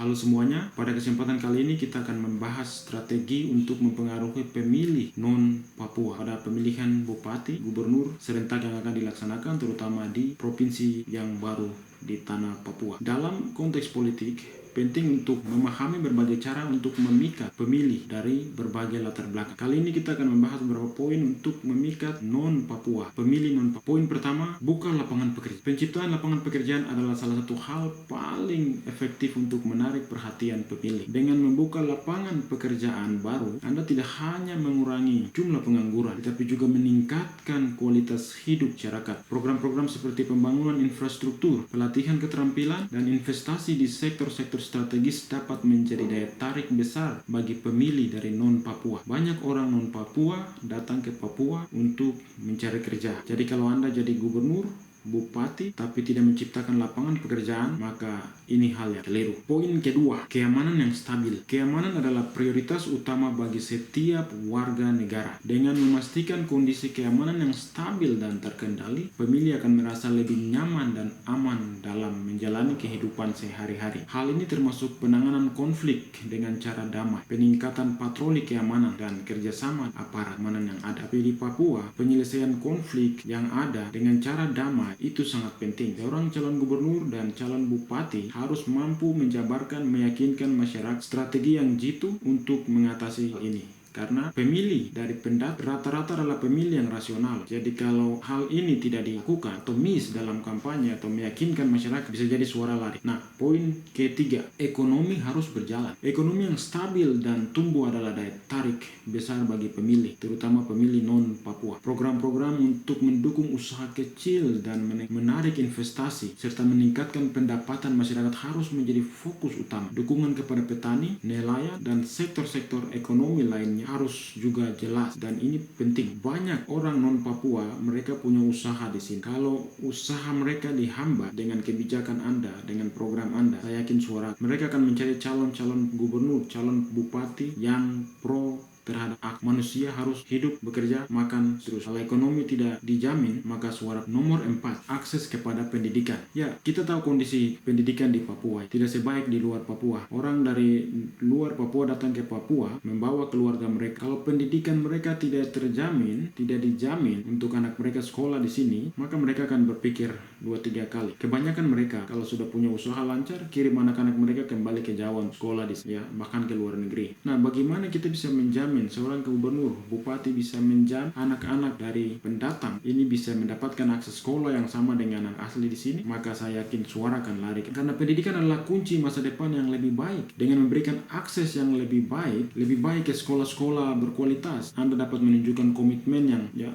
Halo semuanya, pada kesempatan kali ini kita akan membahas strategi untuk mempengaruhi pemilih non-Papua pada pemilihan bupati, gubernur serentak yang akan dilaksanakan terutama di provinsi yang baru di tanah Papua. Dalam konteks politik, penting untuk memahami berbagai cara untuk memikat pemilih dari berbagai latar belakang. Kali ini kita akan membahas beberapa poin untuk memikat non-Papua, pemilih non-Papua. Poin pertama, buka lapangan pekerjaan. Penciptaan lapangan pekerjaan adalah salah satu hal paling efektif untuk menarik perhatian pemilih. Dengan membuka lapangan pekerjaan baru, Anda tidak hanya mengurangi jumlah pengangguran, tetapi juga meningkatkan kualitas hidup masyarakat. Program-program seperti pembangunan infrastruktur, pelatihan keterampilan, dan investasi di sektor-sektor strategis dapat menjadi daya tarik besar bagi pemilih dari non-Papua. Banyak orang non-Papua datang ke Papua untuk mencari kerja. Jadi kalau Anda jadi gubernur, bupati, tapi tidak menciptakan lapangan pekerjaan, maka ini hal yang keliru. Poin kedua, keamanan yang stabil. Keamanan adalah prioritas utama bagi setiap warga negara. Dengan memastikan kondisi keamanan yang stabil dan terkendali, pemilih akan merasa lebih nyaman dan aman dalam menjalani kehidupan sehari-hari. Hal ini termasuk penanganan konflik dengan cara damai, peningkatan patroli keamanan, dan kerjasama aparat keamanan yang ada. Tapi di Papua, penyelesaian konflik yang ada dengan cara damai itu sangat penting. Seorang calon gubernur dan calon bupati harus mampu menjabarkan, meyakinkan masyarakat strategi yang jitu untuk mengatasi ini. Karena pemilih dari pendatang rata-rata adalah pemilih yang rasional. Jadi kalau hal ini tidak dilakukan atau miss dalam kampanye atau meyakinkan masyarakat, bisa jadi suara lari. Nah, poin ketiga, ekonomi harus berjalan. Ekonomi yang stabil dan tumbuh adalah daya tarik besar bagi pemilih, terutama pemilih non-Papua. Program-program untuk mendukung usaha kecil dan menarik investasi serta meningkatkan pendapatan masyarakat harus menjadi fokus utama. Dukungan kepada petani, nelayan, dan sektor-sektor ekonomi lainnya harus juga jelas, dan ini penting. Banyak orang non-Papua mereka punya usaha di sini. Kalau usaha mereka dihambat dengan kebijakan Anda, dengan program Anda, saya yakin suara mereka akan mencari calon-calon gubernur, calon bupati yang pro terhadap manusia harus hidup, bekerja, makan terus. Kalau ekonomi tidak dijamin, maka suara nomor 4, akses kepada pendidikan. Ya, kita tahu kondisi pendidikan di Papua tidak sebaik di luar Papua. Orang dari luar Papua datang ke Papua membawa keluarga mereka. Kalau pendidikan mereka tidak terjamin, tidak dijamin untuk anak mereka sekolah di sini, maka mereka akan berpikir 2-3 kali. Kebanyakan mereka kalau sudah punya usaha lancar, kirim anak-anak mereka kembali ke Jawa sekolah di sini, ya, bahkan ke luar negeri. Nah, bagaimana kita bisa menjamin seorang gubernur, bupati bisa menjamin anak-anak dari pendatang ini bisa mendapatkan akses sekolah yang sama dengan anak asli di sini? Maka saya yakin suara akan lari, karena pendidikan adalah kunci masa depan yang lebih baik. Dengan memberikan akses yang lebih baik ke sekolah-sekolah berkualitas, Anda dapat menunjukkan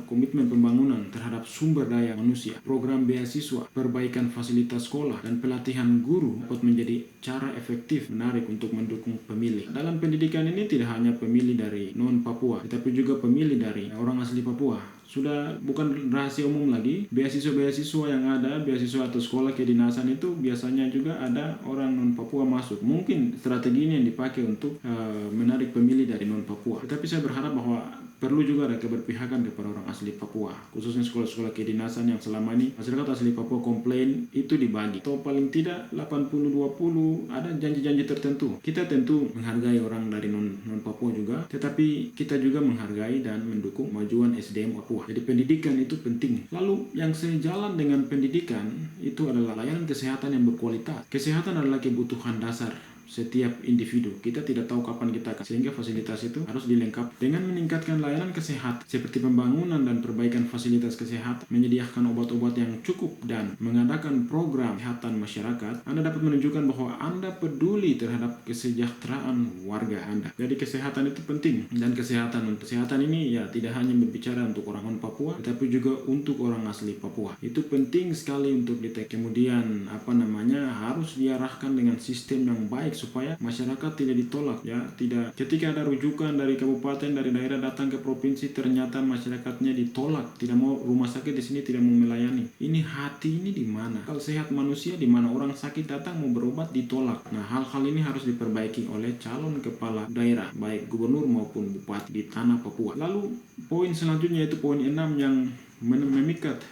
komitmen pembangunan terhadap sumber daya manusia. Program beasiswa, perbaikan fasilitas sekolah, dan pelatihan guru dapat menjadi cara efektif menarik untuk mendukung pemilih. Dalam pendidikan ini tidak hanya pemilih dari non-Papua, tetapi juga pemilih dari orang asli Papua. Sudah bukan rahasia umum lagi, beasiswa yang ada, beasiswa atau sekolah kedinasan itu biasanya juga ada orang non-Papua masuk. Mungkin strategi ini yang dipakai untuk menarik pemilih dari non-Papua. Tetapi saya berharap bahwa perlu juga ada keberpihakan kepada orang asli Papua, khususnya sekolah-sekolah kedinasan yang selama ini masyarakat asli Papua komplain itu dibagi. Atau paling tidak 80-20, ada janji-janji tertentu. Kita tentu menghargai orang dari non-Papua juga, tetapi kita juga menghargai dan mendukung kemajuan SDM Papua. Jadi pendidikan itu penting. Lalu yang sejalan dengan pendidikan itu adalah layanan kesehatan yang berkualitas. Kesehatan adalah kebutuhan dasar setiap individu. Kita tidak tahu kapan kita akan, sehingga fasilitas itu harus dilengkapi dengan meningkatkan layanan kesehatan seperti pembangunan dan perbaikan fasilitas kesehatan, menyediakan obat-obat yang cukup, dan mengadakan program kesehatan masyarakat. Anda dapat menunjukkan bahwa Anda peduli terhadap kesejahteraan warga Anda. Jadi kesehatan itu penting, dan kesehatan ini ya tidak hanya berbicara untuk orang non-Papua, tetapi juga untuk orang asli Papua. Itu penting sekali untuk ditek. Kemudian harus diarahkan dengan sistem yang baik supaya masyarakat tidak ditolak, ya. Tidak ketika ada rujukan dari kabupaten, dari daerah datang ke provinsi, ternyata masyarakatnya ditolak, tidak mau rumah sakit di sini, tidak mau melayani. Ini hati ini di mana? Kalau sehat manusia di mana? Orang sakit datang mau berobat ditolak. Nah, hal-hal ini harus diperbaiki oleh calon kepala daerah, baik gubernur maupun bupati di tanah Papua. Lalu poin selanjutnya yaitu poin 6 yang memikat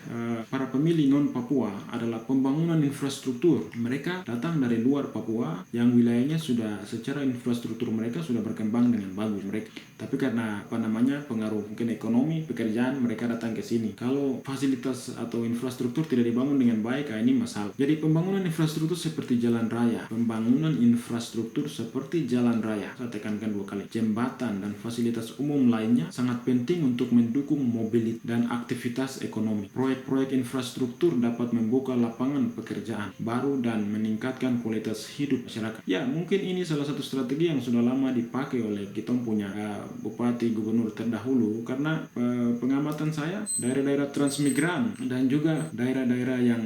para pemilih non-Papua adalah pembangunan infrastruktur. Mereka datang dari luar Papua yang wilayahnya sudah secara infrastruktur mereka sudah berkembang dengan bagus mereka. Tapi karena pengaruh mungkin ekonomi, pekerjaan, mereka datang ke sini. Kalau fasilitas atau infrastruktur tidak dibangun dengan baik, ini masalah. Jadi pembangunan infrastruktur seperti jalan raya, saya tekankan 2 kali, jembatan dan fasilitas umum lainnya sangat penting untuk mendukung mobilitas dan aktivitas ekonomi. Proyek-proyek infrastruktur dapat membuka lapangan pekerjaan baru dan meningkatkan kualitas hidup masyarakat. Ya, mungkin ini salah satu strategi yang sudah lama dipakai oleh kita punya bupati gubernur terdahulu, karena pengamatan saya daerah-daerah transmigran dan juga daerah-daerah yang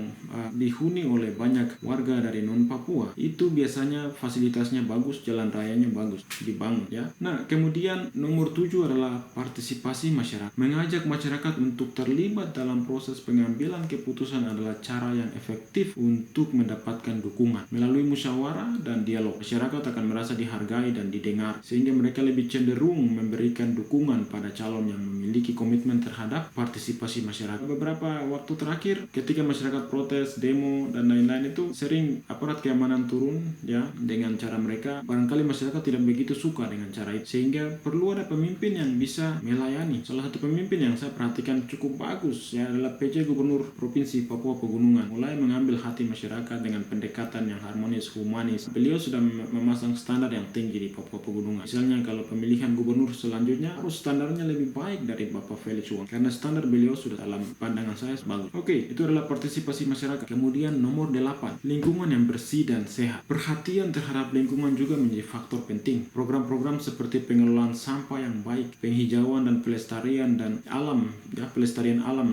dihuni oleh banyak warga dari non-Papua itu biasanya fasilitasnya bagus, jalan rayanya bagus dibangun ya. Nah, kemudian nomor 7 adalah partisipasi masyarakat. Mengajak masyarakat untuk terlibat dalam proses pengambilan keputusan adalah cara yang efektif untuk mendapatkan dukungan. Melalui musyawarah dan dialog, masyarakat akan merasa dihargai dan didengar, sehingga mereka lebih cenderung memberikan dukungan pada calon yang memiliki komitmen terhadap partisipasi masyarakat. Beberapa waktu terakhir ketika masyarakat protes, demo dan lain-lain, itu sering aparat keamanan turun ya dengan cara mereka. Barangkali masyarakat tidak begitu suka dengan cara itu, sehingga perlu ada pemimpin yang bisa melayani. Salah satu pemimpin yang saya perhatikan cukup bagus ya adalah PJ Gubernur Provinsi Papua Pegunungan. Mulai mengambil hati masyarakat dengan pendekatan yang harmonis, humanis. Beliau sudah memasang standar yang tinggi di Papua Pegunungan. Misalnya kalau pemilihan gubernur selanjutnya harus standarnya lebih baik dari Bapak Felix Wong, karena standar beliau sudah dalam pandangan saya bagus. Oke, itu adalah partisipasi masyarakat. Kemudian nomor 8, lingkungan yang bersih dan sehat. Perhatian terhadap lingkungan juga menjadi faktor penting. Program-program seperti pengelolaan sampah yang baik, penghijauan dan pelestarian alam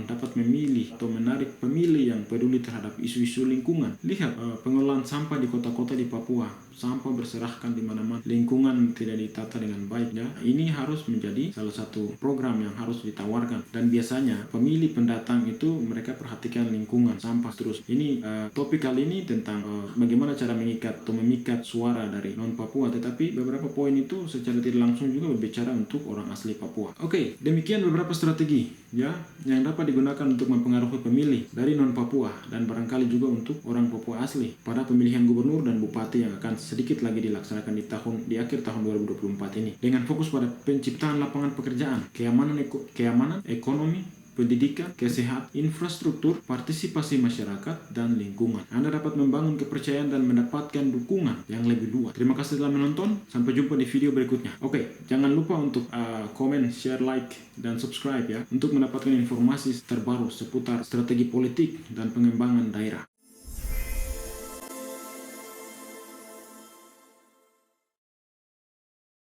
dapat memilih atau menarik pemilih yang peduli terhadap isu-isu lingkungan. Lihat pengelolaan sampah di kota-kota di Papua. Sampah berserakan di mana-mana, lingkungan tidak ditata dengan baik ya. Ini harus menjadi salah satu program yang harus ditawarkan, dan biasanya pemilih pendatang itu mereka perhatikan lingkungan, sampah terus. Ini topik kali ini tentang bagaimana cara memikat suara dari non-Papua, tetapi beberapa poin itu secara tidak langsung juga berbicara untuk orang asli Papua. Oke, demikian beberapa strategi ya yang dapat digunakan untuk mempengaruhi pemilih dari non-Papua dan barangkali juga untuk orang Papua asli pada pemilihan gubernur dan bupati yang akan sedikit lagi dilaksanakan di akhir tahun 2024 ini, dengan fokus pada penciptaan lapangan pekerjaan, keamanan ekonomi, pendidikan, kesehatan, infrastruktur, partisipasi masyarakat, dan lingkungan. Anda dapat membangun kepercayaan dan mendapatkan dukungan yang lebih luas. Terima kasih telah menonton. Sampai jumpa di video berikutnya. Oke, jangan lupa untuk komen, share, like, dan subscribe ya untuk mendapatkan informasi terbaru seputar strategi politik dan pengembangan daerah.